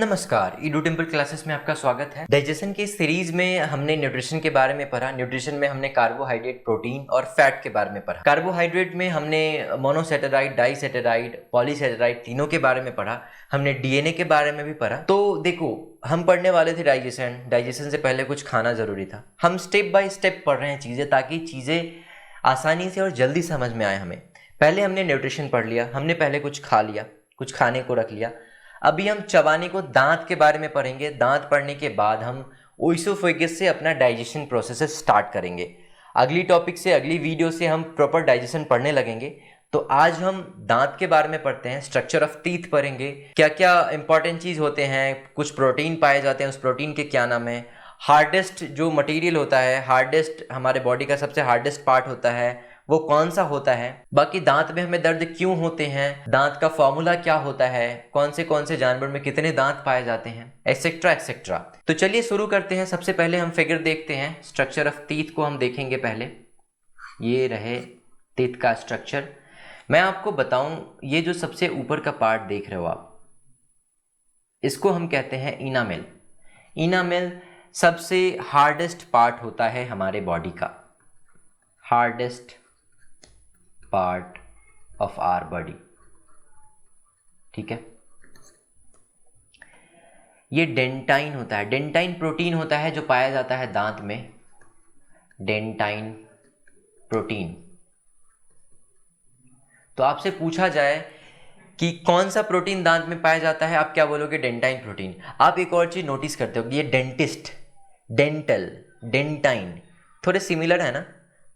नमस्कार, Edu temple classes में आपका स्वागत है। डाइजेशन की सीरीज में हमने न्यूट्रिशन के बारे में पढ़ा। न्यूट्रिशन में हमने कार्बोहाइड्रेट, प्रोटीन और फैट के बारे में पढ़ा। कार्बोहाइड्रेट में हमने मोनोसेटेराइड, डाइसेटेराइड, पॉलीसेटेराइड तीनों के बारे में पढ़ा। हमने डीएनए के बारे में भी पढ़ा। तो देखो, हम पढ़ने वाले थे डाइजेशन से पहले कुछ खाना जरूरी था। हम स्टेप बाय स्टेप पढ़ रहे हैं चीज़ें, ताकि चीज़ें आसानी से और जल्दी समझ में आए हमें। पहले हमने न्यूट्रिशन पढ़ लिया, हमने पहले कुछ खा लिया, कुछ खाने को रख लिया। अभी हम चबाने को, दांत के बारे में पढ़ेंगे। दांत पढ़ने के बाद हम ओइसोफेगस से अपना डाइजेशन प्रोसेस स्टार्ट करेंगे। अगली टॉपिक से, अगली वीडियो से हम प्रॉपर डाइजेशन पढ़ने लगेंगे। तो आज हम दांत के बारे में पढ़ते हैं, स्ट्रक्चर ऑफ टीथ पढ़ेंगे, क्या क्या इंपॉर्टेंट चीज़ होते हैं, कुछ प्रोटीन पाए जाते हैं, उस प्रोटीन के क्या नाम है, हार्डेस्ट जो मटेरियल होता है, हार्डेस्ट हमारे बॉडी का सबसे हार्डेस्ट पार्ट होता है, वो कौन सा होता है, बाकी दांत में हमें दर्द क्यों होते हैं, दांत का फॉर्मूला क्या होता है, कौन से जानवर में कितने दांत पाए जाते हैं, एक्सेट्रा एक्सेट्रा। तो चलिए शुरू करते हैं। सबसे पहले हम फिगर देखते हैं। स्ट्रक्चर ऑफ टीथ को हम देखेंगे पहले। ये रहे टीथ का स्ट्रक्चर। मैं आपको बताऊं, ये जो सबसे ऊपर का पार्ट देख रहे हो आप, इसको हम कहते हैं इनामेल। इनामेल सबसे हार्डेस्ट पार्ट होता है हमारे बॉडी का, hardest part of our body. ठीक है, ये डेंटाइन होता है। डेंटाइन प्रोटीन होता है जो पाया जाता है दांत में, डेंटाइन प्रोटीन। तो आपसे पूछा जाए कि कौन सा प्रोटीन दांत में पाया जाता है, आप क्या बोलोगे? Dentine protein. आप एक और चीज नोटिस करते हो, ये डेंटिस्ट, डेंटल, डेंटाइन थोड़े सिमिलर है ना,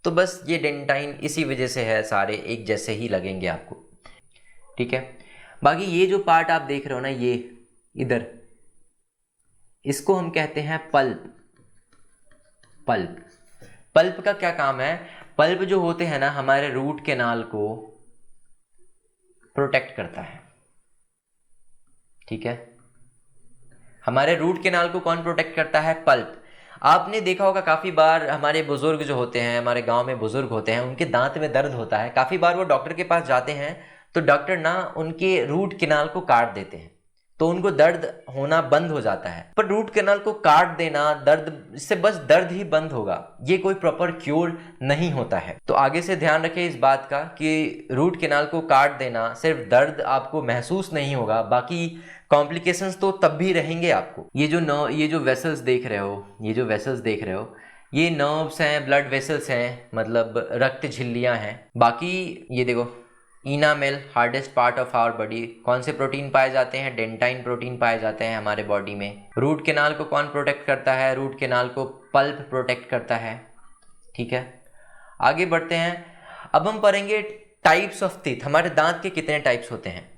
तो बस ये डेंटाइन इसी वजह से है, सारे एक जैसे ही लगेंगे आपको। ठीक है, बाकी ये जो पार्ट आप देख रहे हो ना, ये इधर, इसको हम कहते हैं पल्प। पल्प, पल्प का क्या काम है? पल्प जो होते हैं ना, हमारे रूट कैनाल को प्रोटेक्ट करता है। ठीक है, हमारे रूट कैनाल को कौन प्रोटेक्ट करता है? पल्प। आपने देखा होगा काफ़ी बार हमारे बुजुर्ग जो होते हैं, हमारे गांव में बुजुर्ग होते हैं, उनके दांत में दर्द होता है। काफ़ी बार वो डॉक्टर के पास जाते हैं तो डॉक्टर ना उनके रूट कैनाल को काट देते हैं, तो उनको दर्द होना बंद हो जाता है। पर रूट कैनाल को काट देना, दर्द, इससे बस दर्द ही बंद होगा, ये कोई प्रॉपर क्योर नहीं होता है। तो आगे से ध्यान रखें इस बात का कि रूट कैनाल को काट देना, सिर्फ दर्द आपको महसूस नहीं होगा, बाकी कॉम्प्लिकेशंस तो तब भी रहेंगे आपको। ये जो वेसल्स देख रहे हो, ये जो वेसल्स देख रहे हो, ये नर्व्स हैं, ब्लड वेसल्स हैं, मतलब रक्त झिल्लियां हैं। बाकी ये देखो, enamel, hardest part of our body. कौन से प्रोटीन पाए जाते हैं? डेंटाइन प्रोटीन पाए जाते हैं हमारे बॉडी में। रूट कैनाल को कौन प्रोटेक्ट करता है? रूट कैनाल को पल्प प्रोटेक्ट करता है। ठीक है, आगे बढ़ते हैं। अब हम पढ़ेंगे टाइप्स ऑफ टीथ। हमारे दांत के कितने टाइप्स होते हैं?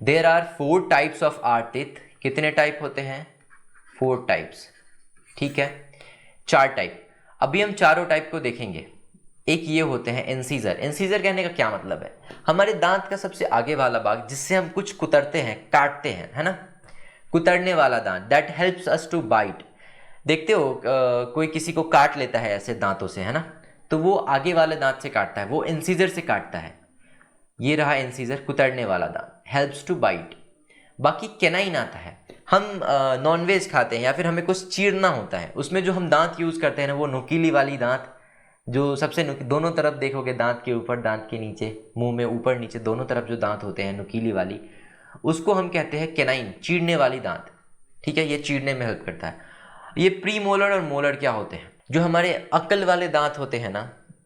There are 4 types of our teeth. कितने टाइप होते हैं? 4 टाइप्स। ठीक है, 4 टाइप। अभी हम चारों टाइप को देखेंगे। एक ये होते हैं इंसीजर। इंसीजर कहने का क्या मतलब है? हमारे दांत का सबसे आगे वाला भाग, जिससे हम कुछ कुतरते हैं, काटते हैं, है ना, कुतरने वाला दांत, that helps us to bite. देखते हो कोई किसी को काट लेता है ऐसे दांतों से, है ना, तो वो आगे वाले दांत से काटता है, वो इंसीजर से काटता है। ये रहा इंसीजर, कुतरने वाला दांत, हेल्प्स टू बाइट। बाकी कैनाइन आता है। हम नॉनवेज खाते हैं या फिर हमें कुछ चीरना होता है, उसमें जो हम दांत यूज़ करते हैं ना, वो नुकीली वाली दांत, जो सबसे दोनों तरफ देखोगे, दांत के ऊपर, दांत के नीचे, मुंह में ऊपर नीचे दोनों तरफ जो दांत होते हैं नुकीली वाली, उसको हम कहते हैं कैनाइन, चीरने वाली दांत। ठीक है, ये चीरने में हेल्प करता है। ये प्री मोलर और मोलर क्या होते हैं? जो हमारे अक्ल वाले दांत होते हैं ना,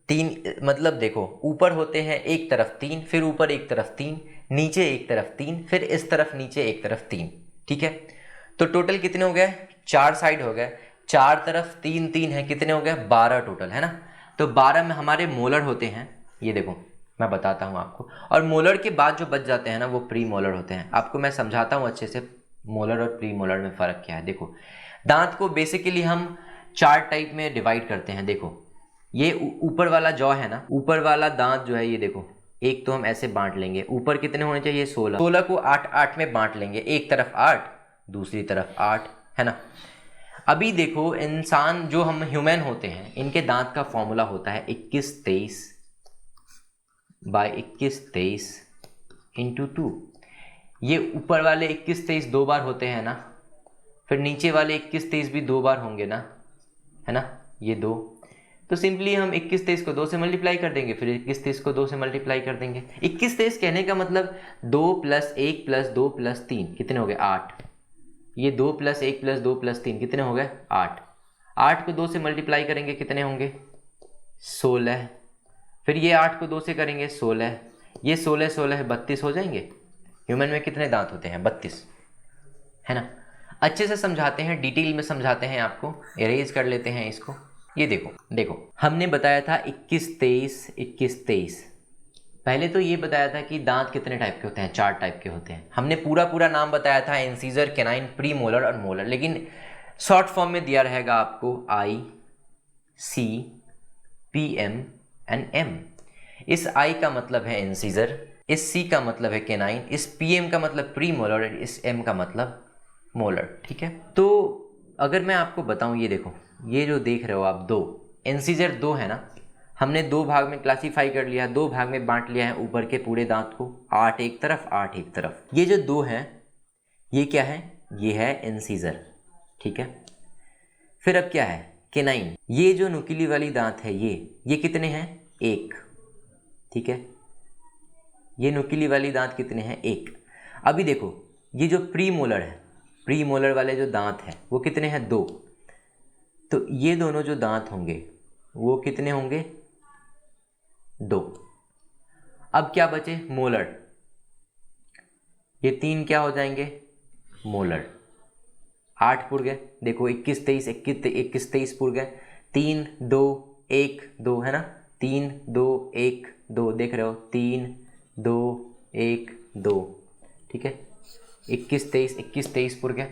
3, मतलब देखो, ऊपर होते हैं एक तरफ 3, फिर ऊपर एक तरफ 3, नीचे एक तरफ 3, फिर इस तरफ नीचे एक तरफ 3। ठीक है, तो टोटल कितने हो गए? 4 साइड हो गए, 4 तरफ 3 3 है, कितने हो गए? 12 टोटल, है ना। तो 12 में हमारे मोलर होते हैं, ये देखो मैं बताता हूँ आपको। और मोलर के बाद जो बच जाते हैं ना, वो प्री मोलर होते हैं। आपको मैं समझाता हूँ अच्छे से मोलर और प्री मोलर में फ़र्क क्या है। देखो, दांत को बेसिकली हम 4 टाइप में डिवाइड करते हैं। देखो, ये ऊपर वाला जॉ है ना, ऊपर वाला दांत जो है, ये देखो, एक तो हम ऐसे बांट लेंगे। ऊपर कितने होने चाहिए? 16। 16 को 8 में बांट लेंगे, एक तरफ 8, दूसरी तरफ 8, है ना। अभी देखो, इंसान जो हम ह्यूमन होते हैं, इनके दांत का फॉर्मूला होता है 21-23 बाय 21-23 इंटू 2। ये ऊपर वाले 21-23 2 बार होते हैं ना, फिर नीचे वाले 21 23 भी 2 बार होंगे ना, है ना, ये 2। तो सिंपली हम 21 23 को 2 से मल्टीप्लाई कर देंगे, फिर 21 23 को 2 से मल्टीप्लाई कर देंगे। 21 23 कहने का मतलब 2 + 1 + 2 + 3 कितने हो गए 8। ये 2 + 1 + 2 + 3 कितने हो गए 8। 8 को 2 से मल्टीप्लाई करेंगे कितने होंगे 16। फिर ये 8 को 2 से करेंगे 16, ये 16 16 32 हो जाएंगे। ह्यूमन में कितने दांत होते हैं 32, है ना। अच्छे से समझाते हैं, डिटेल में समझाते हैं आपको। इरेज कर लेते हैं इसको। ये देखो देखो हमने बताया था 21 23 21 23। पहले तो ये बताया था कि दांत कितने टाइप के होते हैं, 4 टाइप के होते हैं। हमने पूरा पूरा नाम बताया था, इंसीजर, कैनाइन, प्री मोलर और मोलर, लेकिन शॉर्ट फॉर्म में दिया रहेगा आपको I C P M and M. इस आई का मतलब है इंसीजर, इस सी का मतलब है कैनाइन, इस पी एम का मतलब प्री मोलर, इस एम का मतलब मोलर। ठीक है, तो अगर मैं आपको बताऊं, ये देखो, ये जो देख रहे हो आप, 2 इंसीजर 2 है ना, हमने 2 भाग में क्लासीफाई कर लिया, 2 भाग में बांट लिया है ऊपर के पूरे दांत को, 8 एक तरफ 8 एक तरफ। ये जो 2 हैं ये क्या है, ये है इंसीजर। ठीक है, फिर अब क्या है कैनाइन। ये जो नुकीली वाली दांत है ये कितने हैं 1। ठीक है, ये नुकीली वाली दांत कितने हैं 1। अभी देखो ये जो प्री मोलर है, प्री मोलर वाले जो दांत हैं वो कितने हैं 2। तो ये दोनों जो दांत होंगे वो कितने होंगे 2। अब क्या बचे मोलर, ये 3 क्या हो जाएंगे मोलर। 8 पुर गए, देखो 21 23 21 23 पुर गए, 3 2 1 2 है ना, 3 2 1 2 देख रहे हो, 3 2 1 2। ठीक है, 21 23 पुर गए,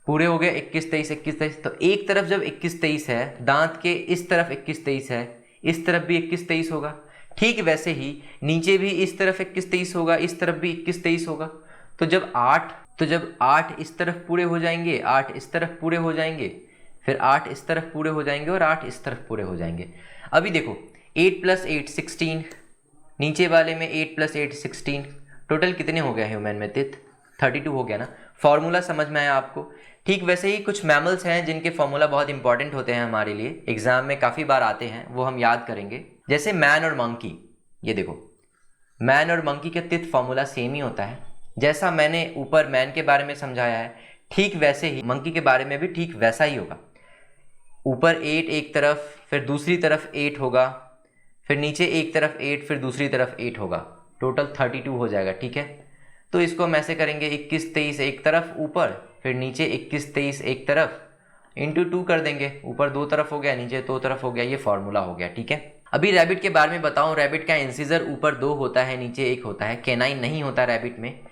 पूरे हो गए 21 23। तो एक तरफ जब 21 23 है, दांत के इस तरफ 21 23 है, इस तरफ भी 21 23 होगा। ठीक वैसे ही नीचे भी इस तरफ 21 23 होगा, इस तरफ भी 21 23 होगा। तो जब 8 इस तरफ पूरे हो जाएंगे, 8 इस तरफ पूरे हो जाएंगे, फिर 8 इस तरफ पूरे हो जाएंगे और 8 इस तरफ पूरे हो जाएंगे। अभी देखो 8 + 8 16, नीचे वाले में 8 + 8 16, टोटल कितने हो गया ह्यूमन में 32 हो गया ना। फॉर्मूला समझ में आया आपको। ठीक वैसे ही कुछ मैमल्स हैं जिनके फॉर्मूला बहुत इंपॉर्टेंट होते हैं हमारे लिए, एग्जाम में काफ़ी बार आते हैं, वो हम याद करेंगे। जैसे मैन और मंकी, ये देखो मैन और मंकी के तिथ फॉर्मूला सेम ही होता है। जैसा मैंने ऊपर मैन के बारे में समझाया है, ठीक वैसे ही मंकी के बारे में भी ठीक वैसा ही होगा। ऊपर 8 एक तरफ, फिर दूसरी तरफ 8 होगा, फिर नीचे एक तरफ 8, फिर दूसरी तरफ 8 होगा, टोटल 32 हो जाएगा। ठीक है, तो इसको हम ऐसे करेंगे 21 23 एक तरफ ऊपर, फिर नीचे 21 23 एक तरफ, इंटू 2 कर देंगे, ऊपर 2 तरफ हो गया, नीचे 2 तरफ हो गया, ये फॉर्मूला हो गया। ठीक है, अभी रैबिट के बारे में बताऊं, रैबिट का इंसीजर ऊपर 2 होता है, नीचे 1 होता है। कैनाइन नहीं होता रैबिट में।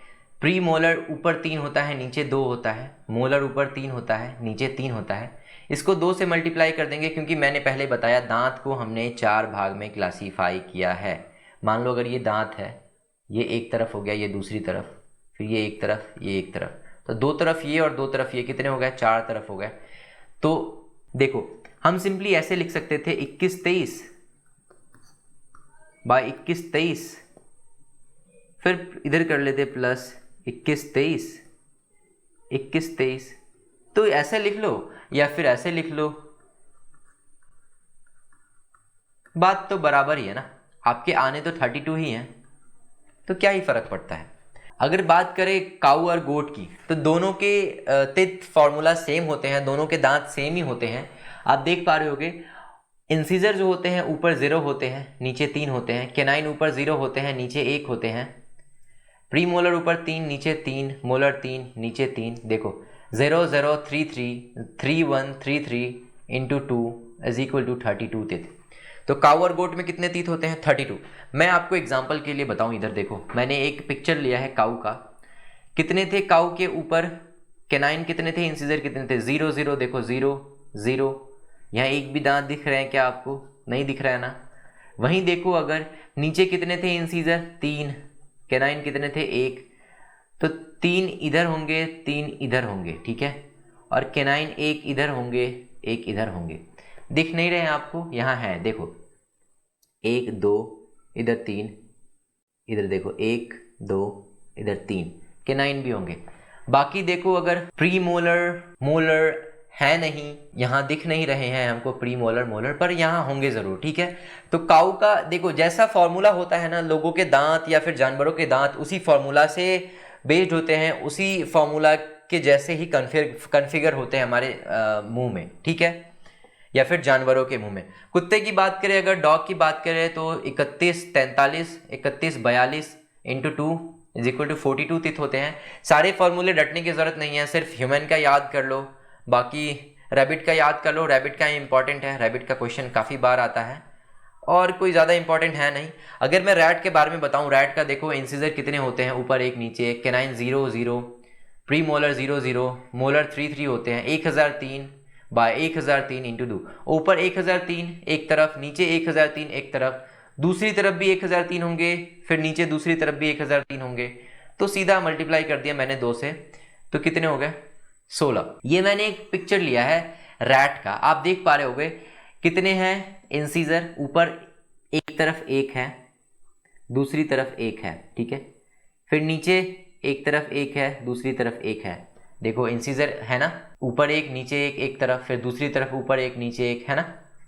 प्री मोलर ऊपर 3 होता है, नीचे 2 होता है। मोलर ऊपर 3 होता है, नीचे 3 होता है। इसको 2 से मल्टीप्लाई कर देंगे, क्योंकि मैंने पहले बताया दांत को हमने 4 भाग में क्लासीफाई किया है। मान लो अगर ये दांत है, ये एक तरफ हो गया, ये दूसरी तरफ, फिर ये एक तरफ, ये एक तरफ, तो 2 तरफ ये और 2 तरफ ये, कितने हो गए 4 तरफ हो गए। तो देखो हम सिंपली ऐसे लिख सकते थे 21 23 बाय 21 23, फिर इधर कर लेते प्लस 21 23। तो ऐसे लिख लो या फिर ऐसे लिख लो, बात तो बराबर ही है ना, आपके आने तो 32 ही हैं, तो क्या ही फर्क पड़ता है। अगर बात करें काऊ और गोट की, तो दोनों के तिथ फॉर्मूला सेम होते हैं, दोनों के दांत सेम ही होते हैं। आप देख पा रहे होगे इंसीजर जो होते हैं ऊपर 0 होते हैं, नीचे 3 होते हैं। कैनाइन ऊपर 0 होते हैं, नीचे 1 होते हैं। प्री मोलर ऊपर 3, नीचे 3, मोलर 3, नीचे 3। देखो 0 0 3 3 3 1 3 3 इंटू 2 इज इक्वल टू 32 तिथ। तो काऊ और गोट में कितने तीत होते हैं 32। मैं आपको एग्जांपल के लिए बताऊं, इधर देखो मैंने एक पिक्चर लिया है काऊ का। कितने थे काऊ के ऊपर, कैनाइन कितने थे, इंसीजर कितने थे 0 0। देखो 0 0, यहाँ एक भी दांत दिख रहे हैं क्या आपको, नहीं दिख रहा है ना। वहीं देखो अगर नीचे कितने थे इंसीजर 3, कैनाइन कितने थे 1, तो 3 इधर होंगे 3 इधर होंगे। ठीक है, और कैनाइन 1 इधर होंगे 1 इधर होंगे। दिख नहीं रहे हैं आपको, यहाँ है देखो 1 2 इधर 3, इधर देखो 1 2 इधर 3, कैनाइन भी होंगे। बाकी देखो अगर प्री मोलर मोलर है नहीं, यहाँ दिख नहीं रहे हैं हमको प्री मोलर मोलर, पर यहाँ होंगे जरूर, ठीक है। तो काऊ का देखो जैसा फॉर्मूला होता है ना, लोगों के दांत या फिर जानवरों के दांत उसी फॉर्मूला से बेस्ड होते हैं, उसी फॉर्मूला के जैसे ही कन्फिगर होते हैं हमारे मुंह में, ठीक है, या फिर जानवरों के मुंह में। कुत्ते की बात करें, अगर डॉग की बात करें तो 31 43 31 42 into 2 is equal to 42 teeth होते हैं। सारे फॉर्मूले रटने की जरूरत नहीं है, सिर्फ ह्यूमन का याद कर लो, बाकी रैबिट का याद कर लो। रैबिट का इंपॉर्टेंट है, रैबिट का क्वेश्चन काफ़ी बार आता है, और कोई ज़्यादा इंपॉर्टेंट है नहीं। अगर मैं रैट के बारे में बताऊं, रैट का देखो इंसिजर कितने होते हैं, ऊपर एक नीचे एक, कैनाइन 0 0, प्री मोलर 0 0, मोलर 3 3 होते हैं। 1003 बाय 1003 इंटू 2, ऊपर 1003 एक तरफ, नीचे 1003 एक तरफ, दूसरी तरफ भी 1003 होंगे, फिर नीचे दूसरी तरफ भी 1003 होंगे। तो सीधा मल्टीप्लाई कर दिया मैंने 2 से, तो कितने हो गए 16। ये मैंने एक पिक्चर लिया है रैट का, आप देख पा रहे होगे कितने हैं इंसीजर, ऊपर एक तरफ एक है, दूसरी तरफ एक है, ठीक है, फिर नीचे एक तरफ एक है, दूसरी तरफ एक है। देखो इंसीजर है ना, ऊपर एक नीचे एक तरफ, फिर दूसरी तरफ ऊपर एक नीचे एक, है ना,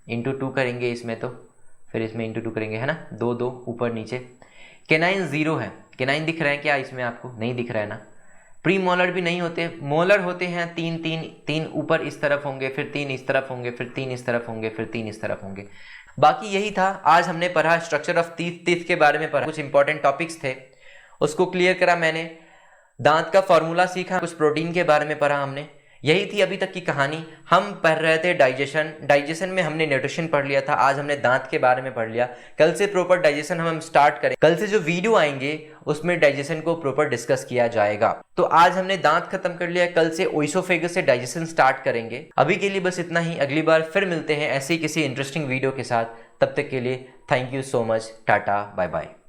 इंटू 2 करेंगे इसमें, तो फिर इसमें इंटू 2 करेंगे, है ना, 2 2 ऊपर नीचे। कैनाइन 0 है, कैनाइन दिख रहा है क्या इसमें आपको? नहीं दिख रहा है ना। प्री मोलर भी नहीं होते, मोलर होते हैं 3 3 3 ऊपर इस तरफ होंगे, फिर 3 इस तरफ होंगे, फिर 3 इस तरफ होंगे, फिर 3 इस तरफ होंगे। बाकी यही था, आज हमने पढ़ा स्ट्रक्चर ऑफ टीथ के बारे में पढ़ा, कुछ इंपॉर्टेंट टॉपिक्स थे उसको क्लियर करा मैंने, दांत का फॉर्मूला सीखा, कुछ प्रोटीन के बारे में पढ़ा हमने। यही थी अभी तक की कहानी। हम पढ़ रहे थे डाइजेशन में हमने न्यूट्रिशन पढ़ लिया था, आज हमने दांत के बारे में पढ़ लिया। कल से प्रॉपर डाइजेशन हम स्टार्ट करें, कल से जो वीडियो आएंगे उसमें डाइजेशन को प्रॉपर डिस्कस किया जाएगा। तो आज हमने दांत खत्म कर लिया, कल से ओइसोफेगस से डाइजेशन स्टार्ट करेंगे। अभी के लिए बस इतना ही, अगली बार फिर मिलते हैं ऐसे ही किसी इंटरेस्टिंग वीडियो के साथ। तब तक के लिए thank you so much, tata bye bye.